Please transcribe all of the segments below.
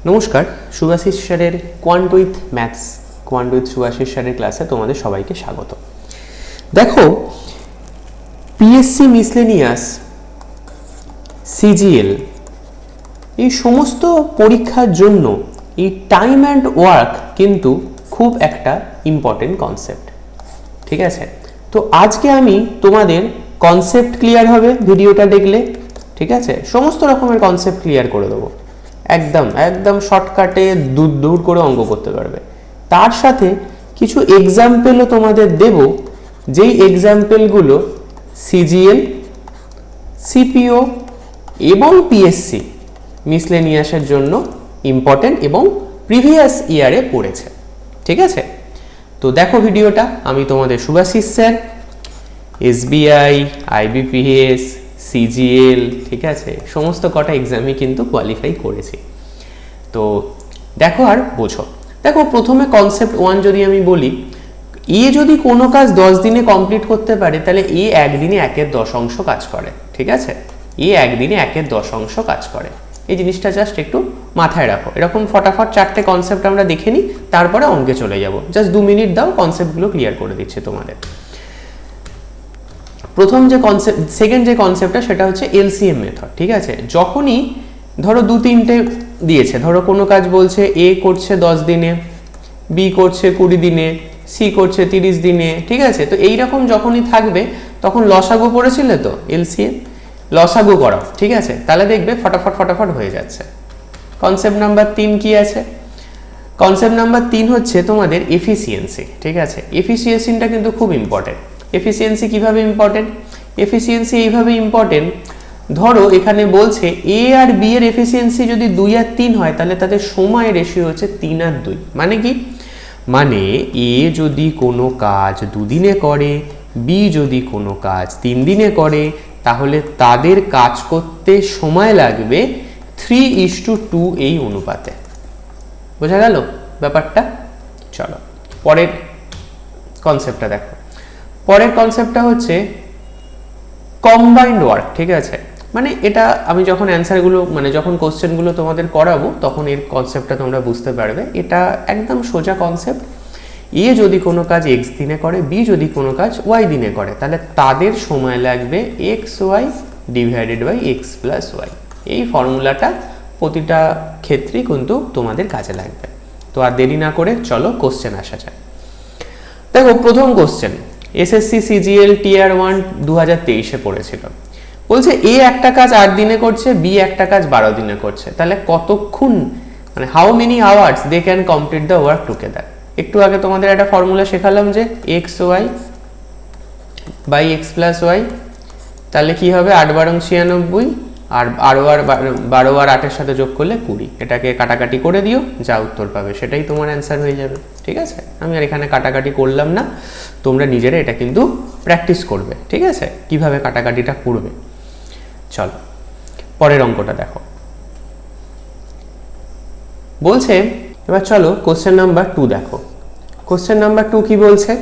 নমস্কার, শুভাশিস স্যারের quant with maths, quant with Shubhashis স্যারের ক্লাসে তোমাদের সবাইকে স্বাগত। দেখো, পিএসসি মিসলেনিয়াস, সিজিএল এই সমস্ত পরীক্ষার জন্য এই টাইম অ্যান্ড ওয়ার্ক কিন্তু খুব একটা ইম্পর্টেন্ট কনসেপ্ট। ঠিক আছে, তো আজকে আমি তোমাদের কনসেপ্ট ক্লিয়ার হবে ভিডিওটা দেখলে। ঠিক আছে, সমস্ত রকমের কনসেপ্ট ক্লিয়ার করে দেবো, একদম একদম শর্টকাটে দূর করে অঙ্ক করতে পারবে। তার সাথে কিছু এক্সাম্পলও তোমাদের দেব, যেই এক্সাম্পলগুলো সিজিএল, সিপিও এবং পিএসসি মিসলেনিয়াসের জন্য ইম্পর্টেন্ট এবং প্রিভিয়াস ইয়ারে পড়েছে। ঠিক আছে, তো দেখো ভিডিওটা। আমি তোমাদের Shubhashis sir, SBI, IBPS, CGL, ঠিক আছে, সমস্ত কটা এক্সামই কিন্তু কোয়ালিফাই করেছি। তো দেখো আর বোঝো। দেখো, প্রথমে কনসেপ্ট 1 যদি আমি বলি, এ যদি কোনো কাজ 10 দিনে কমপ্লিট করতে পারে তাহলে এ একদিনে 1/10 কাজ করে। ঠিক আছে, এ একদিনে 1/10 কাজ করে। এই জিনিসটা জাস্ট একটু মাথায় রাখো। এরকম ফটাফট 4টে কনসেপ্ট আমরা দেখে নিই, তারপরে অঙ্কে চলে যাব। জাস্ট 2 মিনিট দাও, কনসেপ্টগুলো ক্লিয়ার করে দিচ্ছে তোমাদের। প্রথম যে কনসেপ্ট, সেকেন্ড যে কনসেপ্টটা সেটা হচ্ছে এলসিএম মেথড। ঠিক আছে, যখনই ধরো 2-3টে দিয়েছে, ধরো কোনো কাজ বলছে এ করছে 10 দিনে, বি করছে 20 দিনে, সি করছে 30 দিনে। ঠিক আছে, তো এইরকম যখনই থাকবে তখন লসাগু পড়েছিলে তো, এলসিএম লসাগু করাও। ঠিক আছে, তাহলে দেখবে ফটাফট হয়ে যাচ্ছে। কনসেপ্ট নাম্বার 3 কি আছে? কনসেপ্ট নাম্বার 3 হচ্ছে তোমাদের এফিসিয়েন্সি। ঠিক আছে, এফিসিয়েন্সিটা কিন্তু খুব ইম্পর্টেন্ট। এফিসিয়েন্সি কিভাবে ইম্পর্টেন্ট? এফিসিয়েন্সি এইভাবে ইম্পর্টেন্ট, ধরো এখানে বলছে এ আর বি এর এফিসিয়েন্সি যদি 2 আর 3 হয় তাহলে তাদের সময় রেশিও হচ্ছে 3 আর 2। মানে কি? মানে এ যদি কোনো কাজ 2 দিনে করে, বি যদি কোনো কাজ 3 দিনে করে, তাহলে তাদের কাজ করতে সময় লাগবে 3:2 এই অনুপাতে। বোঝা গেল ব্যাপারটা? চলো পরের কনসেপ্টটা দেখো। পরের কনসেপ্টটা হচ্ছে কম্বাইন্ড ওয়ার্ক। ঠিক আছে, মানে এটা আমি যখন অ্যান্সারগুলো, মানে যখন কোশ্চেনগুলো তোমাদের করাবো তখন এর কনসেপ্টটা তোমরা বুঝতে পারবে। এটা একদম সোজা কনসেপ্ট। এ যদি কোনো কাজ এক্স দিনে করে, বি যদি কোনো কাজ ওয়াই দিনে করে, তাহলে তাদের সময় লাগবে x y divided by x plus y. এই ফর্মুলাটা প্রতিটা ক্ষেত্রেই কিন্তু তোমাদের কাজে লাগবে। তো আর দেরি না করে চলো কোশ্চেন আসা যায়। দেখো, প্রথম কোশ্চেন এসএসসি সিজিএল টিয়ার 1 2023-এ পড়েছিল। বলছে এ একটা কাজ 8 দিনে করছে, বি একটা কাজ 12 দিনে করছে, তাহলে কতক্ষণ, মানে how many hours they can complete the work together. একটু আগে তোমাদের একটা ফর্মুলা শেখালাম যে x y by x plus y, তাহলে কি হবে 8 বারং 96 আর 12 আর 8-এর সাথে যোগ করলে 20। এটাকে কাটাকাটি করে দিও, যা উত্তর পাবে সেটাই তোমার অ্যান্সার হয়ে যাবে। ঠিক আছে, আমি আর এখানে কাটাকাটি করলাম না, তোমরা নিজেরা এটা কিন্তু প্র্যাকটিস করবে। ঠিক আছে, কিভাবে কাটাকাটিটা করবে। চলো পরের অঙ্কটা দেখো। বলছে এবার চলো কোশ্চেন নাম্বার 2 দেখো। কোশ্চেন নাম্বার 2 কি বলছে?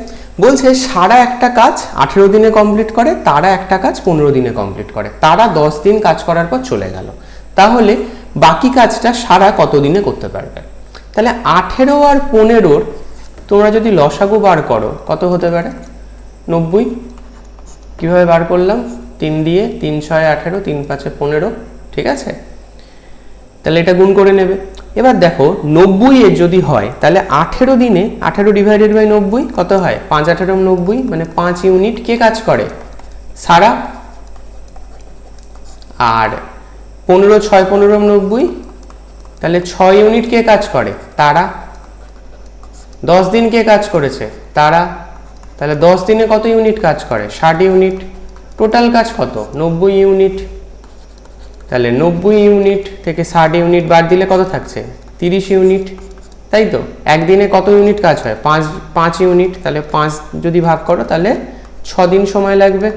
বলছে সারা একটা কাজ 18 দিনে কমপ্লিট করে, তারা একটা কাজ 15 দিনে কমপ্লিট করে, তারা 10 দিন কাজ করার পর চলে গেল, তাহলে বাকি কাজটা সারা কত দিনে করতে পারবে? তাহলে 18 আর 15-র তোমরা যদি লসাগু বার করো কত হতে পারে? 90। কিভাবে বার করলাম? 3 দিয়ে, 3 6 18, 3 5 15। ঠিক আছে, তাহলে এটা গুণ করে নেবে। এবার দেখো 90 এর যদি হয় তাহলে 18 দিনে 18 ডিভাইডেড বাই 90 কত হয়? 5 18 90, মানে 5 ইউনিট কে কাজ করে? সারা। আর 15 6 15 90, তাহলে 6 ইউনিট কে কাজ করে? তারা। 10 দিন কে কাজ করেছে? তারা। তাহলে 10 দিনে কত ইউনিট কাজ করে? 60 ইউনিট। টোটাল কাজ কত? 90 ইউনিট। তাহলে 90 ইউনিট থেকে 60 ইউনিট বাদ দিলে কত থাকছে? 30 ইউনিট। তাই তো, একদিনে কত ইউনিট কাজ হয়? 5 ইউনিট। তাহলে 5 যদি ভাগ করো তাহলে 6 দিন সময় লাগবে।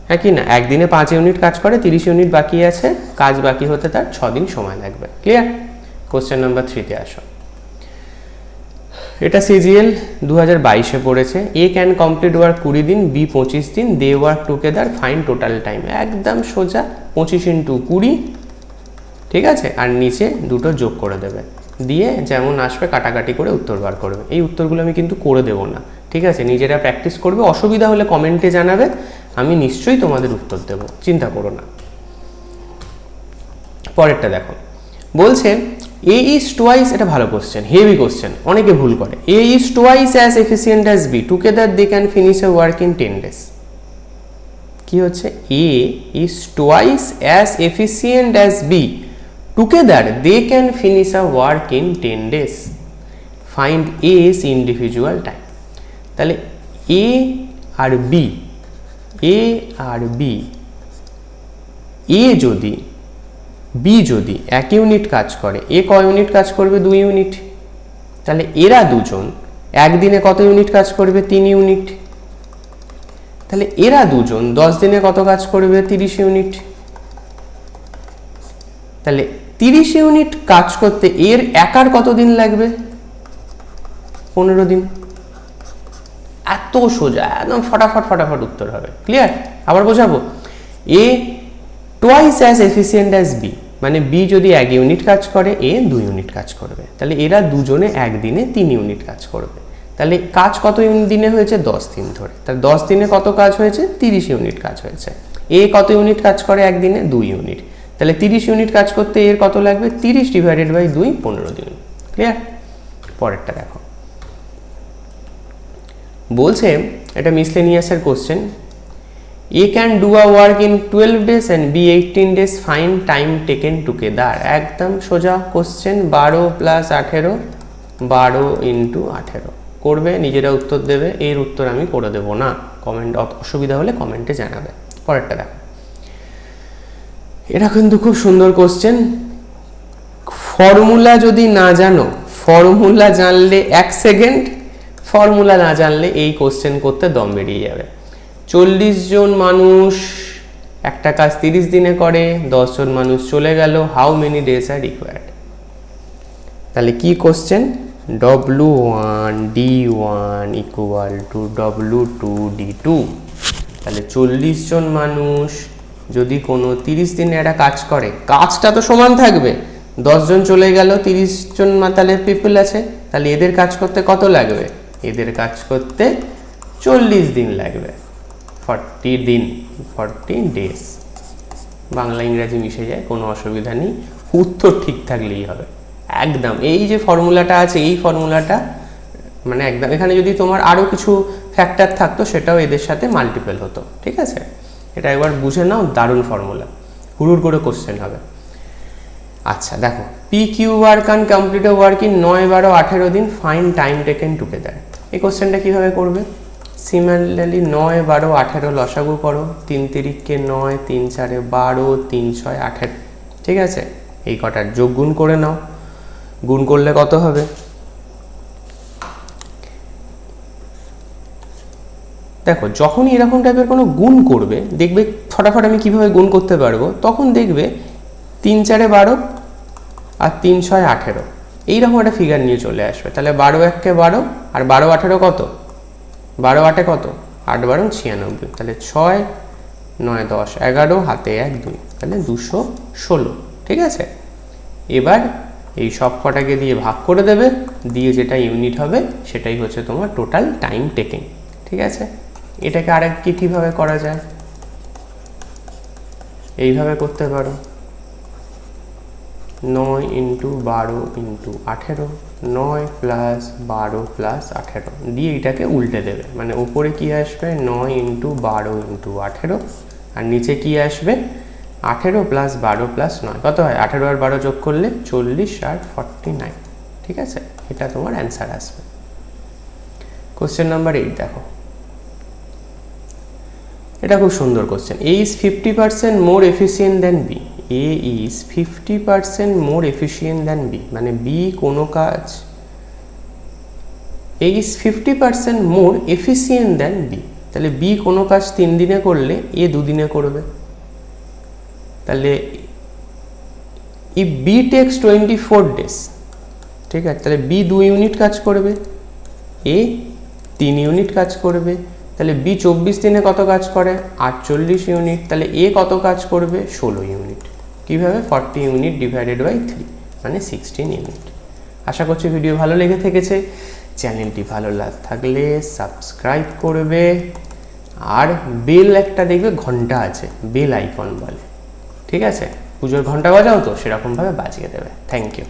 হ্যাঁ কি না? একদিনে 5 ইউনিট কাজ করে, 30 ইউনিট বাকি আছে, কাজ বাকি হতে তার 6 দিন সময় লাগবে। ক্লিয়ার? কোশ্চেন নাম্বার 3-তে আসো। এটা সিজিএল 2022-এ পড়েছে। এ ক্যান কমপ্লিট ওয়ার্ক 20 দিন, বি 25 দিন, they work together, find total time. একদম সোজা, 25 × 20 ঠিক আছে, আর নিচে দুটো যোগ করে দেবে, দিয়ে যেমন আসবে কাটাকাটি করে উত্তর বার করবে। এই উত্তরগুলো আমি কিন্তু করে দেবো না, ঠিক আছে, নিজেরা প্র্যাকটিস করবে। অসুবিধা হলে কমেন্টে জানাবে, আমি নিশ্চয়ই তোমাদের উত্তর দেবো, চিন্তা করো না। পরেরটা দেখো, বলছে A is twice, এটা ভালো কোশ্চেন, হেভি কোশ্চেন, অনেকে ভুল করে। A is twice as efficient as B, together they can finish a work in 10 days। কি হচ্ছে? A is twice as efficient as B, together they can finish a work in 10 days, find A's individual time। তাহলে A R B, A R B, A যদি B যদি 1 unit কাজ করে, A কয় unit কাজ করবে? 2 ইউনিট। তাহলে এরা দুজন একদিনে কত ইউনিট কাজ করবে? 3 ইউনিট। তাহলে এরা দুজন 10 দিনে কত কাজ করবে? 30 ইউনিট। তাহলে 30 ইউনিট কাজ করতে এর একার কত দিন লাগবে? 15 দিন। এত সোজা, একদম ফটাফট ফটাফট উত্তর হবে। ক্লিয়ার? আবার বোঝাবো। A twice as efficient as B, মানে B যদি 1 ইউনিট কাজ করে, A 2 ইউনিট কাজ করবে। তাহলে এরা দুজনে একদিনে 3 ইউনিট কাজ করবে। তাহলে কাজ কত দিনে হয়েছে? 10 দিন ধরে। তাহলে 10 দিনে কত কাজ হয়েছে? 30 ইউনিট কাজ হয়েছে। A কত ইউনিট কাজ করে একদিনে? 2 ইউনিট। তাহলে 30 ইউনিট কাজ করতে এর কত লাগবে? 30 ডিভাইডেড বাই 2, 15 দিন। ক্লিয়ার? পরেরটা দেখো, বলছে এটা মিসলেনিয়াসের question. A can do a work in 12 days and B 18 days, find time taken together। একদম সোজা কোশ্চেন। 12 প্লাস 18, 12 ইন্টু 18 করবে, নিজেরা উত্তর দেবে। এর উত্তর আমি করে দেবো না, কমেন্ট, অসুবিধা হলে কমেন্টে জানাবে। পরেরটা দেখো, এটা কিন্তু খুব সুন্দর কোশ্চেন। ফর্মুলা যদি না জানো, ফর্মুলা জানলে 1 সেকেন্ড, ফর্মুলা না জানলে এই কোশ্চেন করতে দম বেরিয়ে যাবে। 40 জন মানুষ একটা কাজ 30 দিনে করে, 10 জন মানুষ চলে গেল, how many days R required? তাহলে কি question? W1 D1 equal to W2 D2। তাহলে 40 জন মানুষ যদি কোনো 30 দিনে একটা কাজ করে, কাজটা তো সমান থাকবে। 10 জন চলে গেল, 30 জন তাহলে পিপল আছে, তাহলে এদের কাজ করতে কত লাগবে? এদের কাজ করতে 40 দিন লাগবে, 40 দিন, 40 ডেজ। বাংলা ইংরাজি মিশে যায়, কোনো অসুবিধা নেই, উত্তর ঠিক থাকলেই হবে। একদম এই যে ফর্মুলাটা আছে, এই ফর্মুলাটা মানে একদম, এখানে যদি তোমার আরও কিছু ফ্যাক্টর থাকতো সেটাও এদের সাথে মাল্টিপল হতো। ঠিক আছে, এটা একবার বুঝে নাও, দারুণ ফর্মুলা, হুড়ুর করে কোশ্চেন হবে। আচ্ছা দেখো, P Q R can complete a work in 9, 12, 18 দিন, ফাইন টাইম টেকেন টুগেদার। এই কোশ্চেনটা কীভাবে করবে? সিমিলারলি 9, 12, 18 লসাগু করো, 3 তিরিকে 9, 3 4 12, 3 6 18। ঠিক আছে, এই কটার যোগ গুণ করে নাও, গুণ করলে কত হবে? দেখো যখনই এরকম টাইপের কোনো গুণ করবে, দেখবে ফটাফট আমি কিভাবে গুণ করতে পারবো, তখন দেখবে 3 4 12 আর 3 6 18 এইরকম একটা ফিগার নিয়ে চলে আসবে। তাহলে 12 1 12 আর 12 18 কত? 12 8 কত? 8 12 96। তাহলে 6 9 10 11, হাতে 1 2, তাহলে 216। ঠিক আছে, এবার এই সব কটাকে দিয়ে ভাগ করে দেবে, দিয়ে যেটা ইউনিট হবে সেটাই হচ্ছে তোমার টোটাল টাইম টেকিং। ঠিক আছে, এটাকে আরেক কীভাবে করা যায়? এইভাবে করতে পারো, 9 ইন্টু 12 ইন্টু 18, 9 প্লাস 12 প্লাস 18 দিয়ে এটাকে উল্টে দেবে, মানে উপরে কি আসবে? 9 ইন্টু 12 ইন্টু 18, আর নিচে কি আসবে? 18 প্লাস 12 প্লাস 9 কত হয়? 18 আর 12 যোগ করলে 40 আর 49। ঠিক আছে, এটা তোমার অ্যান্সার আসবে। কোশ্চেন নাম্বার 8 দেখো, এটা খুব সুন্দর question. A is 50% more efficient than B। A is 50% more efficient than B, মানে B কোনো কাজ, A is 50% more efficient than B, তাহলে B কোনো কাজ 3 দিনে করলে A 2 দিনে করবে। তাহলে if B takes 24 days, ঠিক আছে, তাহলে B 2 ইউনিট কাজ করবে, A 3 ইউনিট কাজ করবে। তাহলে B 24 দিনে কত কাজ করে? 48 ইউনিট। তাহলে A কত কাজ করবে? 16 ইউনিট। কীভাবে 40 ইউনিট ডিভাইডেড বাই 3 মানে 16 ইউনিট। আশা করছি ভিডিও ভালো লেগে থেকেছে। চ্যানেলটি ভালো থাকলে সাবস্ক্রাইব করবে, আর বেল একটা দেখবে ঘন্টা আছে, বেল আইকন বলে, ঠিক আছে? পুজোর ঘন্টা বাজাও তো, সেরকমভাবে বাজিয়ে দেবে। Thank you.